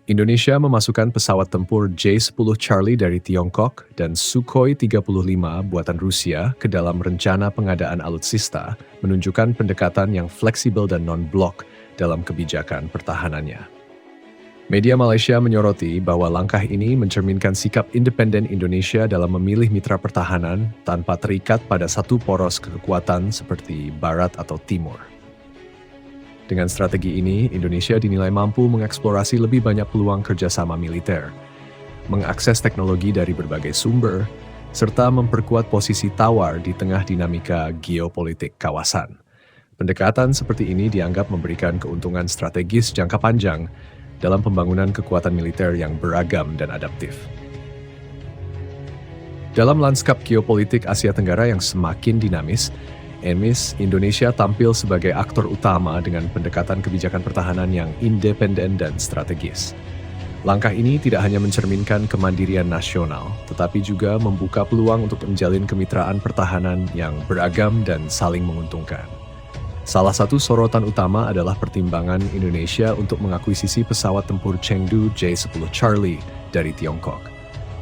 Indonesia memasukkan pesawat tempur J-10 Charlie dari Tiongkok dan Sukhoi 35 buatan Rusia ke dalam rencana pengadaan alutsista, menunjukkan pendekatan yang fleksibel dan non-blok dalam kebijakan pertahanannya. Media Malaysia menyoroti bahwa langkah ini mencerminkan sikap independen Indonesia dalam memilih mitra pertahanan tanpa terikat pada satu poros kekuatan seperti Barat atau Timur. Dengan strategi ini, Indonesia dinilai mampu mengeksplorasi lebih banyak peluang kerjasama militer, mengakses teknologi dari berbagai sumber, serta memperkuat posisi tawar di tengah dinamika geopolitik kawasan. Pendekatan seperti ini dianggap memberikan keuntungan strategis jangka panjang dalam pembangunan kekuatan militer yang beragam dan adaptif. Dalam lanskap geopolitik Asia Tenggara yang semakin dinamis, Indonesia tampil sebagai aktor utama dengan pendekatan kebijakan pertahanan yang independen dan strategis. Langkah ini tidak hanya mencerminkan kemandirian nasional, tetapi juga membuka peluang untuk menjalin kemitraan pertahanan yang beragam dan saling menguntungkan. Salah satu sorotan utama adalah pertimbangan Indonesia untuk mengakuisisi pesawat tempur Chengdu J-10 Charlie dari Tiongkok.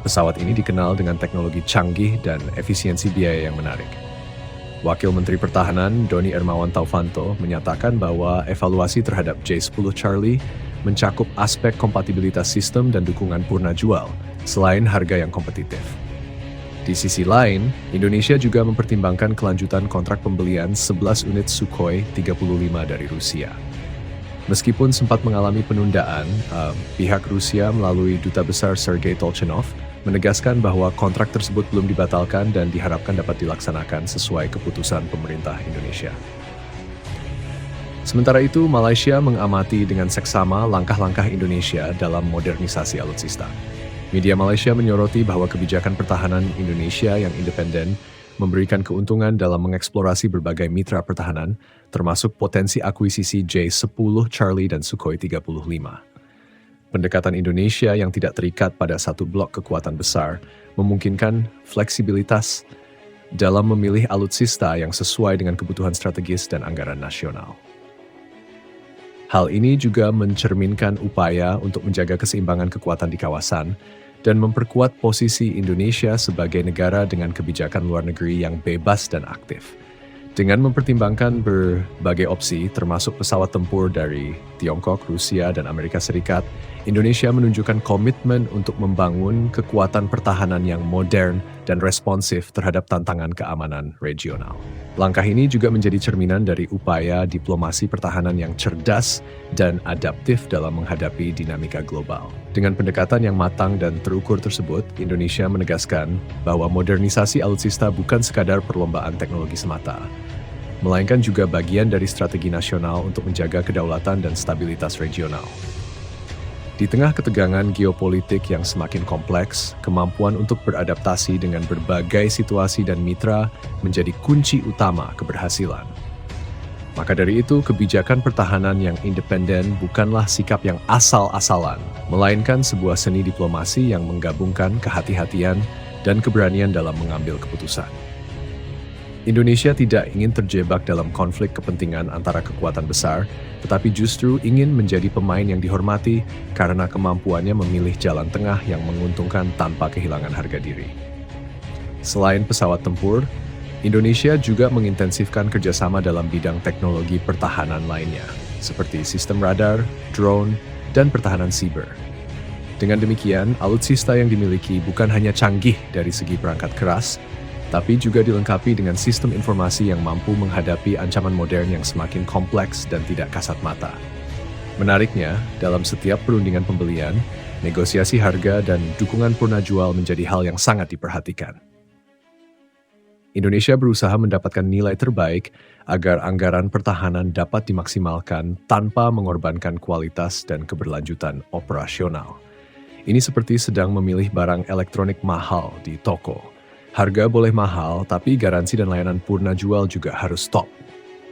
Pesawat ini dikenal dengan teknologi canggih dan efisiensi biaya yang menarik. Wakil Menteri Pertahanan Doni Ermawan Taufanto menyatakan bahwa evaluasi terhadap J-10 Charlie mencakup aspek kompatibilitas sistem dan dukungan purna jual, selain harga yang kompetitif. Di sisi lain, Indonesia juga mempertimbangkan kelanjutan kontrak pembelian 11 unit Sukhoi 35 dari Rusia. Meskipun sempat mengalami penundaan, pihak Rusia melalui Duta Besar Sergei Tolchenov menegaskan bahwa kontrak tersebut belum dibatalkan dan diharapkan dapat dilaksanakan sesuai keputusan pemerintah Indonesia. Sementara itu, Malaysia mengamati dengan seksama langkah-langkah Indonesia dalam modernisasi alutsista. Media Malaysia menyoroti bahwa kebijakan pertahanan Indonesia yang independen memberikan keuntungan dalam mengeksplorasi berbagai mitra pertahanan, termasuk potensi akuisisi J-10 Charlie dan Sukhoi 35. Pendekatan Indonesia yang tidak terikat pada satu blok kekuatan besar memungkinkan fleksibilitas dalam memilih alutsista yang sesuai dengan kebutuhan strategis dan anggaran nasional. Hal ini juga mencerminkan upaya untuk menjaga keseimbangan kekuatan di kawasan dan memperkuat posisi Indonesia sebagai negara dengan kebijakan luar negeri yang bebas dan aktif. Dengan mempertimbangkan berbagai opsi, termasuk pesawat tempur dari Tiongkok, Rusia, dan Amerika Serikat, Indonesia menunjukkan komitmen untuk membangun kekuatan pertahanan yang modern dan responsif terhadap tantangan keamanan regional. Langkah ini juga menjadi cerminan dari upaya diplomasi pertahanan yang cerdas dan adaptif dalam menghadapi dinamika global. Dengan pendekatan yang matang dan terukur tersebut, Indonesia menegaskan bahwa modernisasi alutsista bukan sekadar perlombaan teknologi semata, melainkan juga bagian dari strategi nasional untuk menjaga kedaulatan dan stabilitas regional. Di tengah ketegangan geopolitik yang semakin kompleks, kemampuan untuk beradaptasi dengan berbagai situasi dan mitra menjadi kunci utama keberhasilan. Maka dari itu, kebijakan pertahanan yang independen bukanlah sikap yang asal-asalan, melainkan sebuah seni diplomasi yang menggabungkan kehati-hatian dan keberanian dalam mengambil keputusan. Indonesia tidak ingin terjebak dalam konflik kepentingan antara kekuatan besar, tetapi justru ingin menjadi pemain yang dihormati karena kemampuannya memilih jalan tengah yang menguntungkan tanpa kehilangan harga diri. Selain pesawat tempur, Indonesia juga mengintensifkan kerjasama dalam bidang teknologi pertahanan lainnya, seperti sistem radar, drone, dan pertahanan siber. Dengan demikian, alutsista yang dimiliki bukan hanya canggih dari segi perangkat keras, tapi juga dilengkapi dengan sistem informasi yang mampu menghadapi ancaman modern yang semakin kompleks dan tidak kasat mata. Menariknya, dalam setiap perundingan pembelian, negosiasi harga dan dukungan purna jual menjadi hal yang sangat diperhatikan. Indonesia berusaha mendapatkan nilai terbaik agar anggaran pertahanan dapat dimaksimalkan tanpa mengorbankan kualitas dan keberlanjutan operasional. Ini seperti sedang memilih barang elektronik mahal di toko. Harga boleh mahal, tapi garansi dan layanan purna jual juga harus top.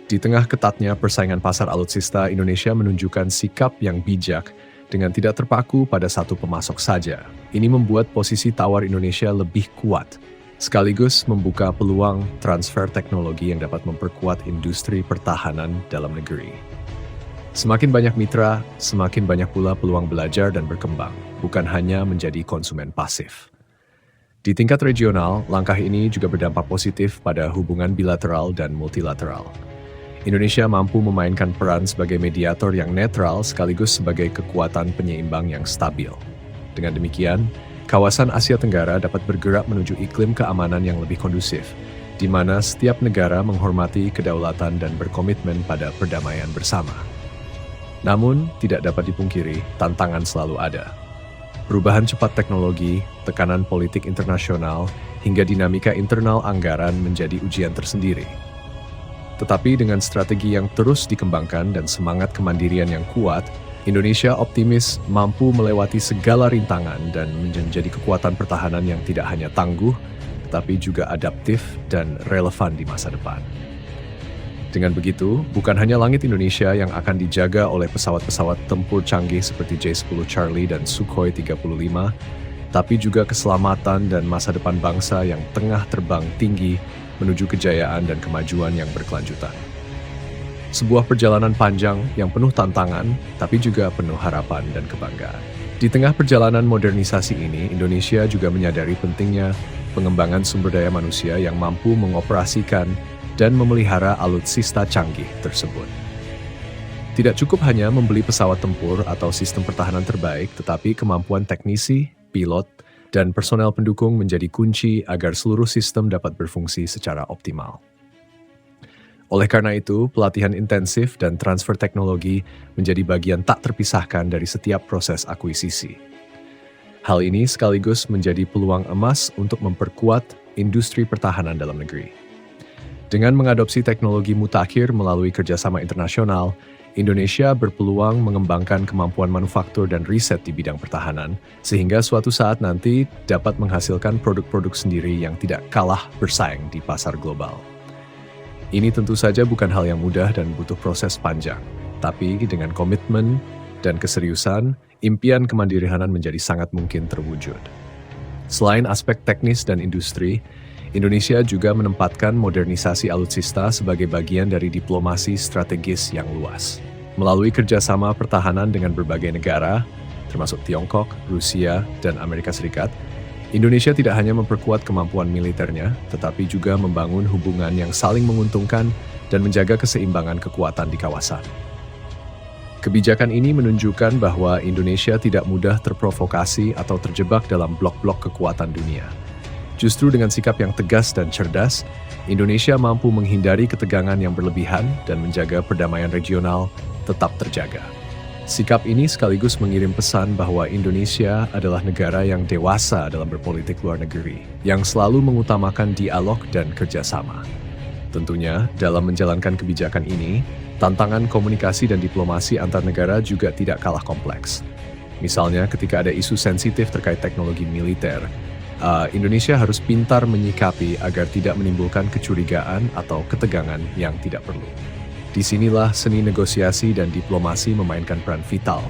Di tengah ketatnya persaingan pasar alutsista, Indonesia menunjukkan sikap yang bijak dengan tidak terpaku pada satu pemasok saja. Ini membuat posisi tawar Indonesia lebih kuat, sekaligus membuka peluang transfer teknologi yang dapat memperkuat industri pertahanan dalam negeri. Semakin banyak mitra, semakin banyak pula peluang belajar dan berkembang, bukan hanya menjadi konsumen pasif. Di tingkat regional, langkah ini juga berdampak positif pada hubungan bilateral dan multilateral. Indonesia mampu memainkan peran sebagai mediator yang netral sekaligus sebagai kekuatan penyeimbang yang stabil. Dengan demikian, kawasan Asia Tenggara dapat bergerak menuju iklim keamanan yang lebih kondusif, di mana setiap negara menghormati kedaulatan dan berkomitmen pada perdamaian bersama. Namun, tidak dapat dipungkiri, tantangan selalu ada. Perubahan cepat teknologi, tekanan politik internasional, hingga dinamika internal anggaran menjadi ujian tersendiri. Tetapi dengan strategi yang terus dikembangkan dan semangat kemandirian yang kuat, Indonesia optimis mampu melewati segala rintangan dan menjadi kekuatan pertahanan yang tidak hanya tangguh, tetapi juga adaptif dan relevan di masa depan. Dengan begitu, bukan hanya langit Indonesia yang akan dijaga oleh pesawat-pesawat tempur canggih seperti J-10 Charlie dan Sukhoi 35, tapi juga keselamatan dan masa depan bangsa yang tengah terbang tinggi menuju kejayaan dan kemajuan yang berkelanjutan. Sebuah perjalanan panjang yang penuh tantangan, tapi juga penuh harapan dan kebanggaan. Di tengah perjalanan modernisasi ini, Indonesia juga menyadari pentingnya pengembangan sumber daya manusia yang mampu mengoperasikan dan memelihara alutsista canggih tersebut. Tidak cukup hanya membeli pesawat tempur atau sistem pertahanan terbaik, tetapi kemampuan teknisi, pilot, dan personel pendukung menjadi kunci agar seluruh sistem dapat berfungsi secara optimal. Oleh karena itu, pelatihan intensif dan transfer teknologi menjadi bagian tak terpisahkan dari setiap proses akuisisi. Hal ini sekaligus menjadi peluang emas untuk memperkuat industri pertahanan dalam negeri. Dengan mengadopsi teknologi mutakhir melalui kerjasama internasional, Indonesia berpeluang mengembangkan kemampuan manufaktur dan riset di bidang pertahanan, sehingga suatu saat nanti dapat menghasilkan produk-produk sendiri yang tidak kalah bersaing di pasar global. Ini tentu saja bukan hal yang mudah dan butuh proses panjang, tapi dengan komitmen dan keseriusan, impian kemandirianan menjadi sangat mungkin terwujud. Selain aspek teknis dan industri, Indonesia juga menempatkan modernisasi alutsista sebagai bagian dari diplomasi strategis yang luas. Melalui kerjasama pertahanan dengan berbagai negara, termasuk Tiongkok, Rusia, dan Amerika Serikat, Indonesia tidak hanya memperkuat kemampuan militernya, tetapi juga membangun hubungan yang saling menguntungkan dan menjaga keseimbangan kekuatan di kawasan. Kebijakan ini menunjukkan bahwa Indonesia tidak mudah terprovokasi atau terjebak dalam blok-blok kekuatan dunia. Justru dengan sikap yang tegas dan cerdas, Indonesia mampu menghindari ketegangan yang berlebihan dan menjaga perdamaian regional tetap terjaga. Sikap ini sekaligus mengirim pesan bahwa Indonesia adalah negara yang dewasa dalam berpolitik luar negeri, yang selalu mengutamakan dialog dan kerjasama. Tentunya, dalam menjalankan kebijakan ini, tantangan komunikasi dan diplomasi antar negara juga tidak kalah kompleks. Misalnya, ketika ada isu sensitif terkait teknologi militer, Indonesia harus pintar menyikapi agar tidak menimbulkan kecurigaan atau ketegangan yang tidak perlu. Disinilah seni negosiasi dan diplomasi memainkan peran vital,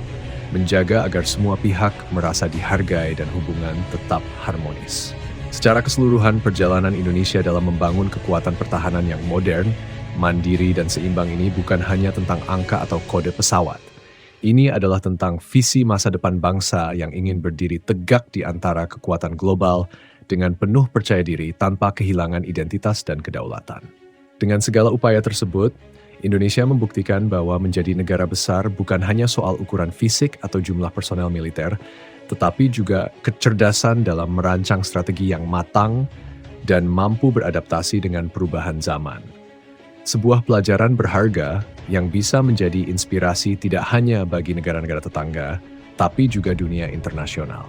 menjaga agar semua pihak merasa dihargai dan hubungan tetap harmonis. Secara keseluruhan, perjalanan Indonesia dalam membangun kekuatan pertahanan yang modern, mandiri, dan seimbang ini bukan hanya tentang angka atau kode pesawat. Ini adalah tentang visi masa depan bangsa yang ingin berdiri tegak di antara kekuatan global dengan penuh percaya diri tanpa kehilangan identitas dan kedaulatan. Dengan segala upaya tersebut, Indonesia membuktikan bahwa menjadi negara besar bukan hanya soal ukuran fisik atau jumlah personel militer, tetapi juga kecerdasan dalam merancang strategi yang matang dan mampu beradaptasi dengan perubahan zaman. Sebuah pelajaran berharga yang bisa menjadi inspirasi tidak hanya bagi negara-negara tetangga, tapi juga dunia internasional.